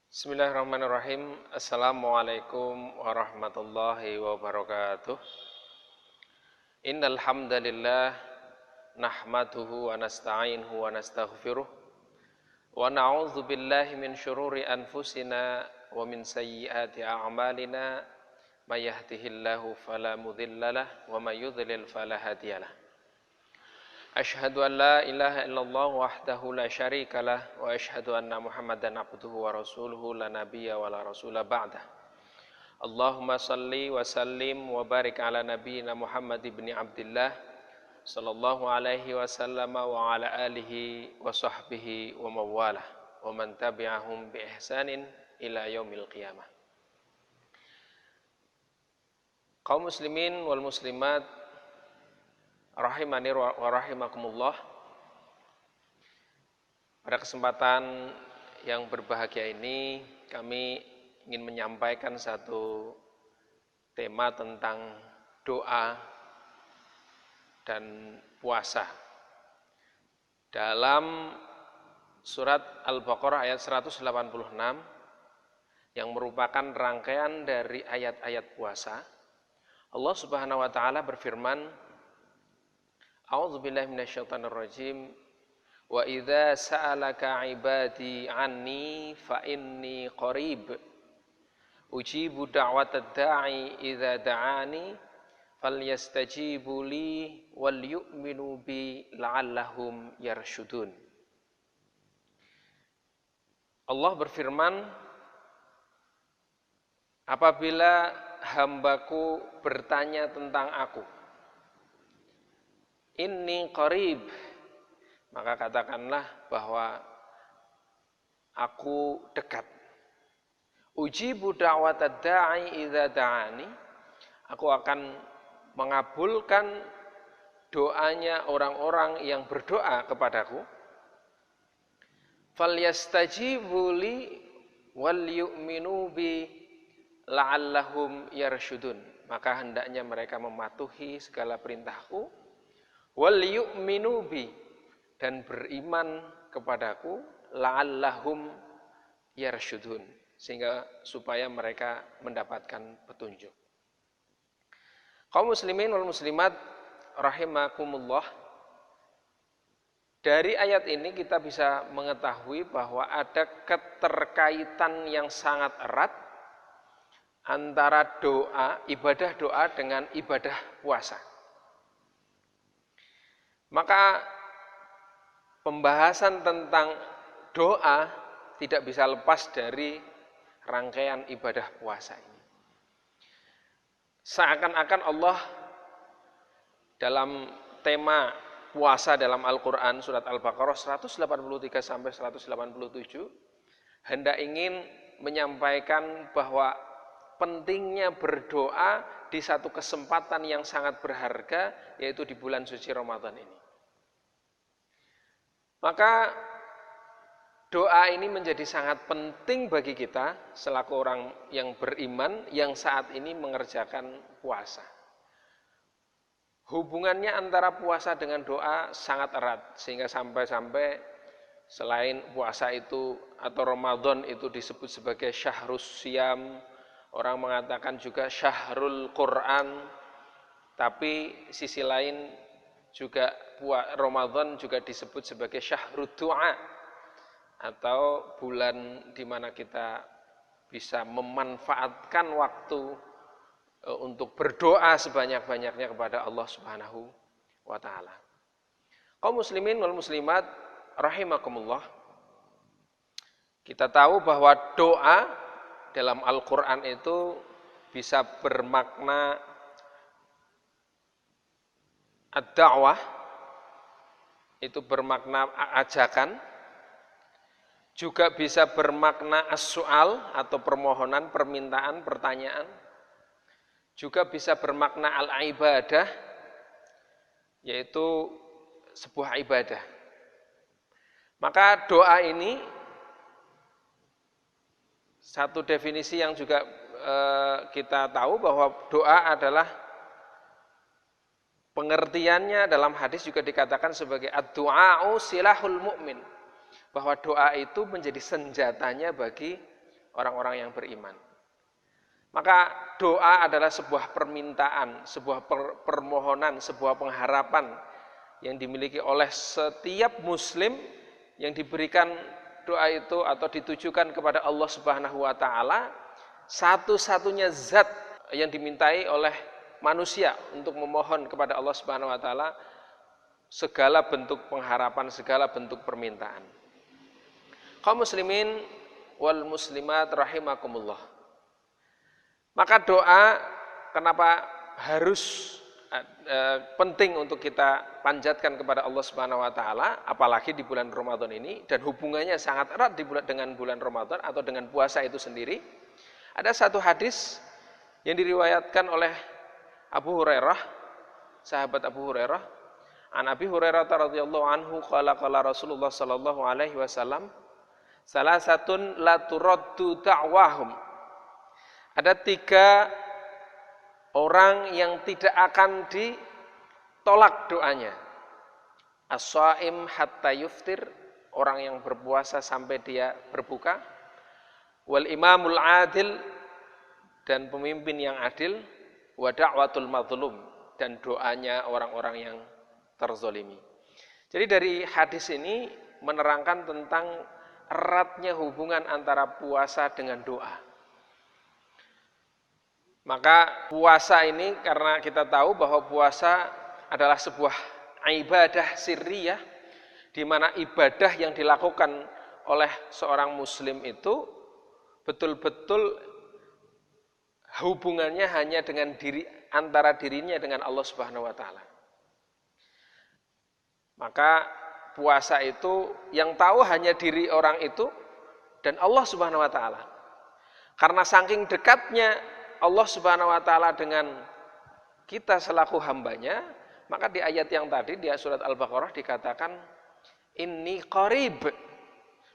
Bismillahirrahmanirrahim. Assalamualaikum warahmatullahi wabarakatuh. Innal hamdalillah nahmaduhu wa nasta'inuhu wa nastaghfiruh wa na'udzu billahi min syururi anfusina wa min sayyiati a'malina may yahdihillahu fala mudhillalah wa may yudhlil fala hadiyalah. Asyhadu an la ilaha illallah wahdahu la syarikalah wa asyhadu anna Muhammadan abduhu wa rasuluhu la nabiyya wa la rasula ba'dah. Allahumma salli wa sallim wa barik ala nabiyyina Muhammad ibni Abdillah sallallahu alaihi wasallam wa ala alihi wa sahbihi wa mawalah wa man tabi'ahum bi ihsanin ila yaumil qiyamah. Kaum muslimin wal muslimat rahimani wa rahimakumullah. Pada kesempatan yang berbahagia ini kami ingin menyampaikan satu tema tentang doa dan puasa. Dalam surat Al-Baqarah ayat 186 yang merupakan rangkaian dari ayat-ayat puasa, Allah Subhanahu wa taala berfirman, A'udzubillahi minasyaitonirrajim. Wa idza sa'alaka 'ibadi 'anni fa inni qarib. Ujibu da'watad da'i idza da'ani falyastajibu li wal yu'minu bi la'allahum yarshudun. Allah berfirman, apabila hambaku bertanya tentang aku, inni qarib, maka katakanlah bahwa aku dekat. Ujibu da'watad da'i idza da'ani, aku akan mengabulkan doanya orang-orang yang berdoa kepadaku. Falyastajibu li wal yu'minu bi la'allahum yarshudun, maka hendaknya mereka mematuhi segala perintahku, wal yu'minu bi, dan beriman kepadaku, la'allahum yarshudun, sehingga supaya mereka mendapatkan petunjuk. Kaum muslimin wal muslimat rahimakumullah, dari ayat ini kita bisa mengetahui bahwa ada keterkaitan yang sangat erat antara doa, ibadah doa dengan ibadah puasa. Maka pembahasan tentang doa tidak bisa lepas dari rangkaian ibadah puasa ini. Seakan-akan Allah dalam tema puasa dalam Al-Quran surat Al-Baqarah 183 sampai 187 hendak ingin menyampaikan bahwa pentingnya berdoa di satu kesempatan yang sangat berharga, yaitu di bulan suci Ramadan ini. Maka doa ini menjadi sangat penting bagi kita selaku orang yang beriman yang saat ini mengerjakan puasa. Hubungannya antara puasa dengan doa sangat erat, sehingga sampai-sampai selain puasa itu atau Ramadan itu disebut sebagai syahrus syam, orang mengatakan juga syahrul Quran, tapi sisi lain juga Ramadan juga disebut sebagai syahrud doa, atau bulan di mana kita bisa memanfaatkan waktu untuk berdoa sebanyak-banyaknya kepada Allah Subhanahu wa taala. Kaum muslimin wal muslimat rahimakumullah, kita tahu bahwa doa dalam Al-Quran itu bisa bermakna ad-da'wah, itu bermakna ajakan, juga bisa bermakna as-su'al atau permohonan, permintaan, pertanyaan, juga bisa bermakna al-ibadah, yaitu sebuah ibadah. Maka doa ini satu definisi yang juga kita tahu bahwa doa adalah, pengertiannya dalam hadis juga dikatakan sebagai ad-du'a'u silahul mu'min, bahwa doa itu menjadi senjatanya bagi orang-orang yang beriman. Maka doa adalah sebuah permintaan, sebuah permohonan, sebuah pengharapan yang dimiliki oleh setiap muslim yang diberikan doa itu atau ditujukan kepada Allah Subhanahu wa taala, satu-satunya zat yang dimintai oleh manusia untuk memohon kepada Allah Subhanahu wa taala segala bentuk pengharapan, segala bentuk permintaan. Kaum muslimin wal muslimat rahimakumullah. Maka doa kenapa harus penting untuk kita panjatkan kepada Allah Subhanahu wa taala, apalagi di bulan Ramadan ini, dan hubungannya sangat erat dengan bulan Ramadan atau dengan puasa itu sendiri. Ada satu hadis yang diriwayatkan oleh Abu Hurairah, sahabat Abu Hurairah, an Abi Hurairah radhiyallahu anhu qala Rasulullah sallallahu alaihi wasallam, salasatun la turaddu da'wahum. Ada 3 orang yang tidak akan ditolak doanya. As-shaim hatta yuftir, orang yang berpuasa sampai dia berbuka. Wal imamul adil, dan pemimpin yang adil. Wa da'watul mazlum, dan doanya orang-orang yang terzolimi. Jadi dari hadis ini menerangkan tentang eratnya hubungan antara puasa dengan doa. Maka puasa ini, karena kita tahu bahwa puasa adalah sebuah ibadah sirriyah, di mana ibadah yang dilakukan oleh seorang muslim itu betul-betul hubungannya hanya dengan antara dirinya dengan Allah Subhanahu wa taala. Maka puasa itu yang tahu hanya diri orang itu dan Allah Subhanahu wa taala. Karena saking dekatnya Allah Subhanahu wa taala dengan kita selaku hambanya, maka di ayat yang tadi di surat Al-Baqarah dikatakan inni qarib,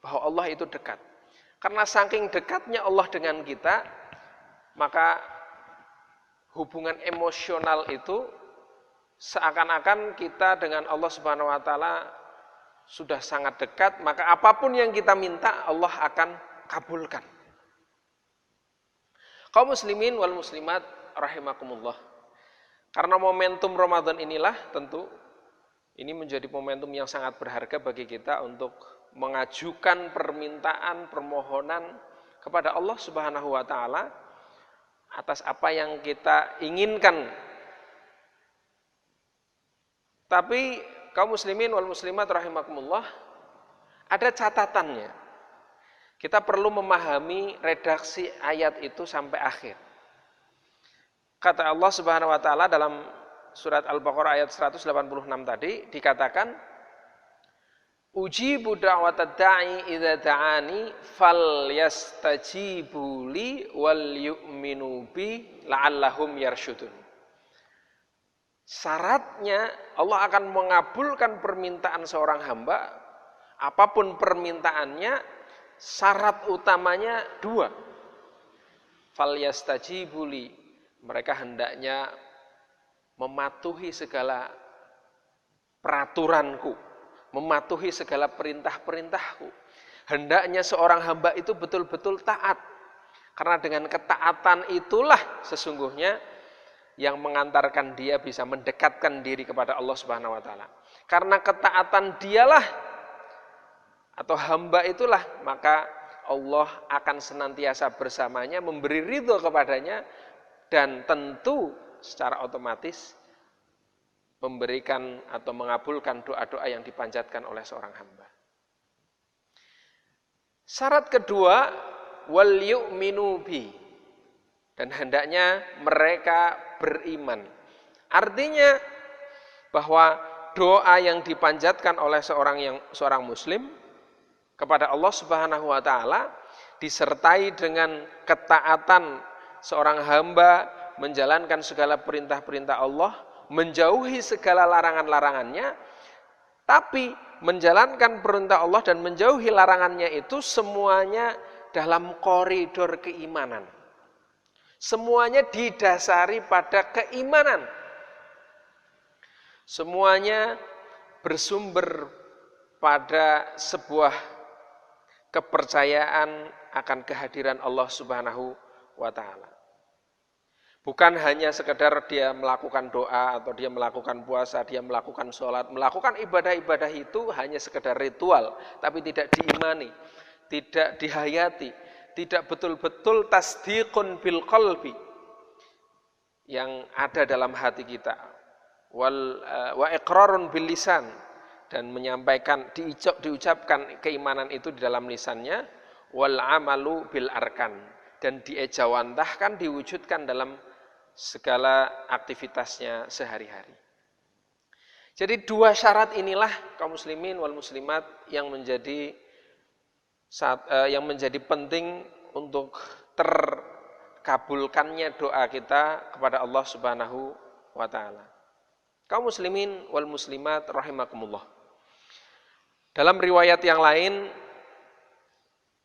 bahwa Allah itu dekat. Karena saking dekatnya Allah dengan kita, maka hubungan emosional itu seakan-akan kita dengan Allah Subhanahu wa taala sudah sangat dekat, maka apapun yang kita minta Allah akan kabulkan. Kaum muslimin wal muslimat rahimakumullah. Karena momentum Ramadan inilah tentu ini menjadi momentum yang sangat berharga bagi kita untuk mengajukan permintaan, permohonan kepada Allah Subhanahu wa taala atas apa yang kita inginkan. Tapi kaum muslimin wal muslimat rahimakumullah, ada catatannya. Kita perlu memahami redaksi ayat itu sampai akhir. Kata Allah Subhanahu wa taala dalam surat Al-Baqarah ayat 186 tadi dikatakan, ujibu da'watad da'i idza da'ani falyastajibu li wal yu'minu bi la'allahum yarsyudun. Syaratnya Allah akan mengabulkan permintaan seorang hamba, apapun permintaannya. Syarat utamanya 2. Falyastajibu li, mereka hendaknya mematuhi segala peraturanku, mematuhi segala perintah-perintahku. Hendaknya seorang hamba itu betul-betul taat. Karena dengan ketaatan itulah sesungguhnya yang mengantarkan dia bisa mendekatkan diri kepada Allah Subhanahu wa taala. Karena ketaatan dialah atau hamba itulah, maka Allah akan senantiasa bersamanya, memberi ridho kepadanya, dan tentu secara otomatis memberikan atau mengabulkan doa-doa yang dipanjatkan oleh seorang hamba. Syarat kedua, wal yu'minu bi, dan hendaknya mereka beriman. Artinya bahwa doa yang dipanjatkan oleh seorang muslim kepada Allah Subhanahu wa taala disertai dengan ketaatan seorang hamba menjalankan segala perintah-perintah Allah, menjauhi segala larangan-larangannya, tapi menjalankan perintah Allah dan menjauhi larangannya itu semuanya dalam koridor keimanan. Semuanya didasari pada keimanan. Semuanya bersumber pada sebuah kepercayaan akan kehadiran Allah Subhanahu wa taala. Bukan hanya sekedar dia melakukan doa atau dia melakukan puasa, dia melakukan sholat, melakukan ibadah-ibadah itu hanya sekedar ritual, tapi tidak diimani, tidak dihayati, tidak betul-betul tasdiqun bil qalbi yang ada dalam hati kita, wa iqrarun bil lisan, dan menyampaikan, diucapkan keimanan itu di dalam lisannya, wal amalu bil arkan, dan diejawantahkan, diwujudkan dalam segala aktivitasnya sehari-hari. Jadi dua syarat inilah kaum muslimin wal muslimat yang menjadi penting untuk terkabulkannya doa kita kepada Allah Subhanahu wa taala. Kaum muslimin wal muslimat rahimakumullah. Dalam riwayat yang lain,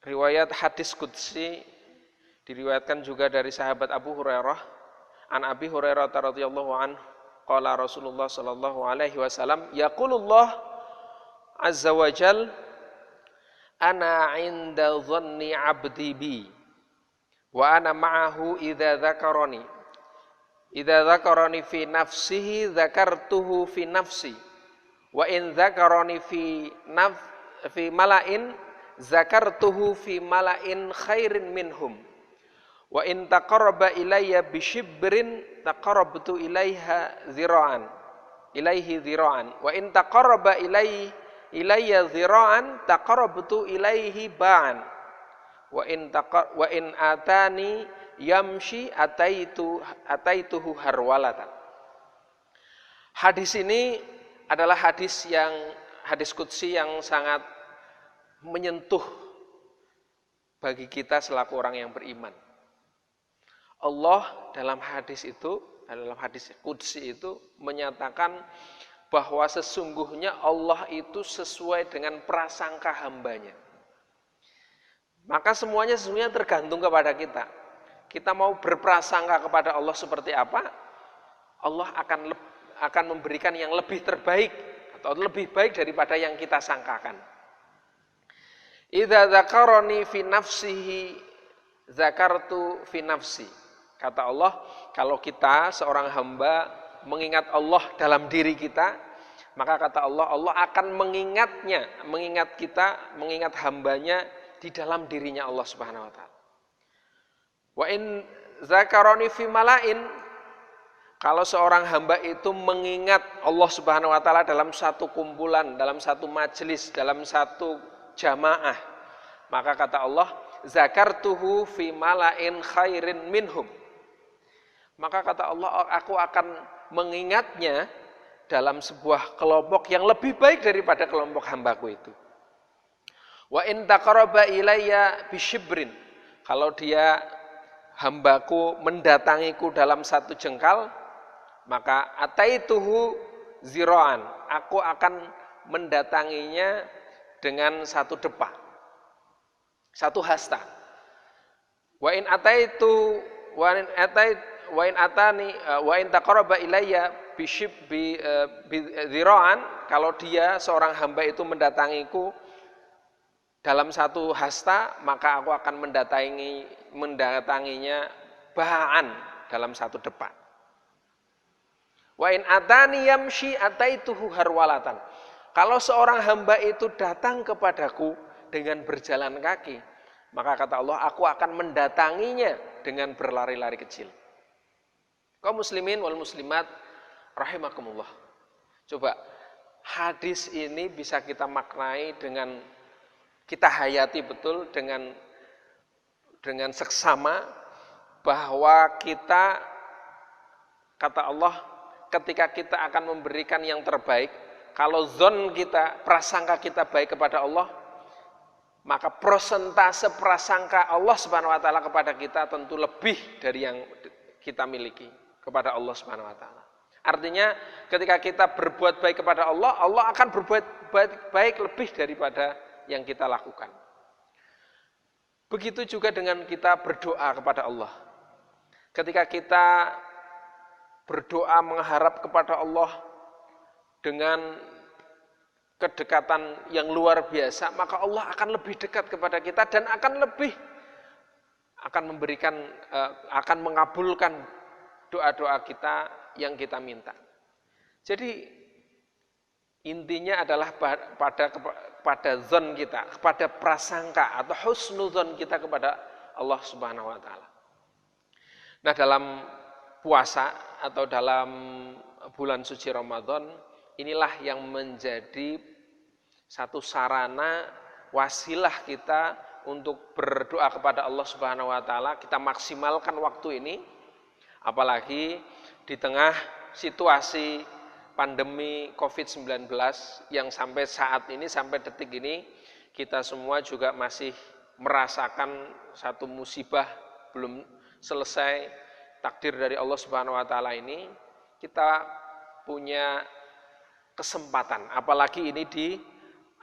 riwayat hadis qudsi, diriwayatkan juga dari sahabat Abu Hurairah, an Abi Hurairah radhiyallahu anhu, qala Rasulullah sallallahu alaihi wasallam, yaqulullah azza wa jal, ana 'inda dhanni 'abdi bi wa ana ma'ahu idza dzakarani fi nafsihi dzakartuhu fi nafsi wa in dzakarani fi mala'in dzakartuhu fi mala'in khairin minhum wa in taqarraba ilayya bi shibrin taqarrabtu ilaihi dzira'an wa in taqarraba ilayya dzira'an taqarrabtu ilaihi ba'an wa in atani yamshi ataituhu harwalatan. Hadis ini adalah hadis qudsi yang sangat menyentuh bagi kita selaku orang yang beriman. Allah dalam hadis qudsi itu menyatakan bahwa sesungguhnya Allah itu sesuai dengan prasangka hambanya. Maka semuanya sesungguhnya tergantung kepada kita. Kita mau berprasangka kepada Allah seperti apa, Allah akan memberikan yang lebih terbaik atau lebih baik daripada yang kita sangkakan. Idza dzakarani fi nafsihi dzakartu fi nafsi. Kata Allah, kalau kita seorang hamba mengingat Allah dalam diri kita, maka kata Allah, Allah akan mengingat hambanya di dalam dirinya Allah Subhanahu wa taala. Wa in zakaroni fi mala'in, kalau seorang hamba itu mengingat Allah Subhanahu wa taala dalam satu kumpulan, dalam satu majelis, dalam satu jamaah, maka kata Allah, zakartuhu fi mala'in khairin minhum. Maka kata Allah, aku akan mengingatnya dalam sebuah kelompok yang lebih baik daripada kelompok hambaku itu. Wa in taqarraba ilayya bisyibrin, kalau dia hambaku mendatangiku dalam satu jengkal, maka ataituhu zira'an, aku akan mendatanginya dengan satu depa, satu hasta. Wa in taqarraba ilayya zira'an, kalau dia seorang hamba itu mendatangiku dalam satu hasta, maka aku akan mendatanginya ba'an, dalam satu depan. Wa in atani yamshi ataituhu harwalatan, kalau seorang hamba itu datang kepadaku dengan berjalan kaki, maka kata Allah, aku akan mendatanginya dengan berlari-lari kecil. Kaum muslimin wal muslimat rahimakumullah. Coba hadis ini bisa kita maknai dengan, kita hayati betul dengan seksama, bahwa kita, kata Allah, ketika kita akan memberikan yang terbaik, kalau zon kita, prasangka kita baik kepada Allah, maka prosentase prasangka Allah Subhanahu wa taala kepada kita tentu lebih dari yang kita miliki kepada Allah Subhanahu wa taala. Artinya ketika kita berbuat baik kepada Allah, Allah akan berbuat baik lebih daripada yang kita lakukan. Begitu juga dengan kita berdoa kepada Allah. Ketika kita berdoa mengharap kepada Allah dengan kedekatan yang luar biasa, maka Allah akan lebih dekat kepada kita dan akan memberikan, akan mengabulkan doa-doa kita yang kita minta. Jadi intinya adalah pada zon kita, kepada prasangka atau husnuzon kita kepada Allah Subhanahu wa taala. Nah, dalam puasa atau dalam bulan suci Ramadan, inilah yang menjadi satu sarana wasilah kita untuk berdoa kepada Allah Subhanahu wa taala. Kita maksimalkan waktu ini, apalagi di tengah situasi pandemi COVID-19 yang sampai saat ini, sampai detik ini, kita semua juga masih merasakan satu musibah belum selesai, takdir dari Allah Subhanahu wa taala ini. Kita punya kesempatan, apalagi ini di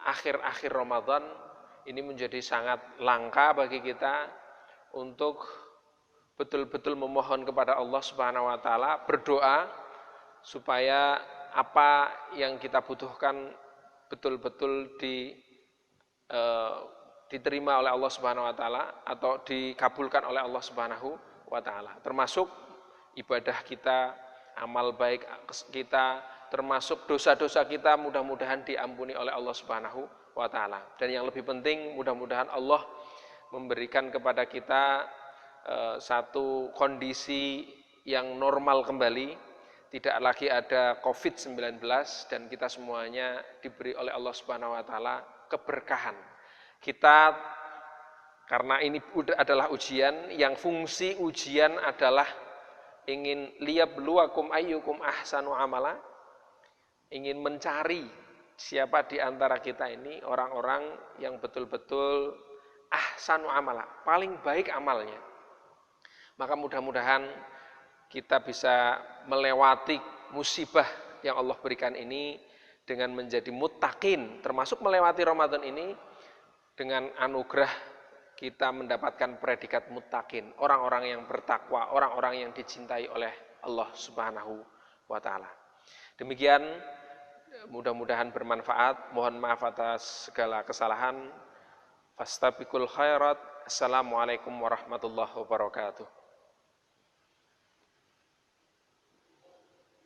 akhir-akhir Ramadan, ini menjadi sangat langka bagi kita untuk betul-betul memohon kepada Allah Subhanahu wa taala, berdoa supaya apa yang kita butuhkan betul-betul diterima oleh Allah Subhanahu wa taala atau dikabulkan oleh Allah Subhanahu wa taala. Termasuk ibadah kita, amal baik kita, termasuk dosa-dosa kita mudah-mudahan diampuni oleh Allah Subhanahu wa taala. Dan yang lebih penting, mudah-mudahan Allah memberikan kepada kita satu kondisi yang normal kembali, tidak lagi ada COVID-19, dan kita semuanya diberi oleh Allah Subhanahu wa taala keberkahan. Kita, karena ini adalah ujian, yang fungsi ujian adalah ingin liyabluwakum ayyukum ahsanu amala, ingin mencari siapa di antara kita ini orang-orang yang betul-betul ahsanu amala, paling baik amalnya. Maka mudah-mudahan kita bisa melewati musibah yang Allah berikan ini dengan menjadi muttaqin, termasuk melewati Ramadan ini dengan anugerah kita mendapatkan predikat muttaqin, orang-orang yang bertakwa, orang-orang yang dicintai oleh Allah Subhanahu wa taala. Demikian, mudah-mudahan bermanfaat. Mohon maaf atas segala kesalahan. Fastabiqul khairat. Assalamualaikum warahmatullahi wabarakatuh.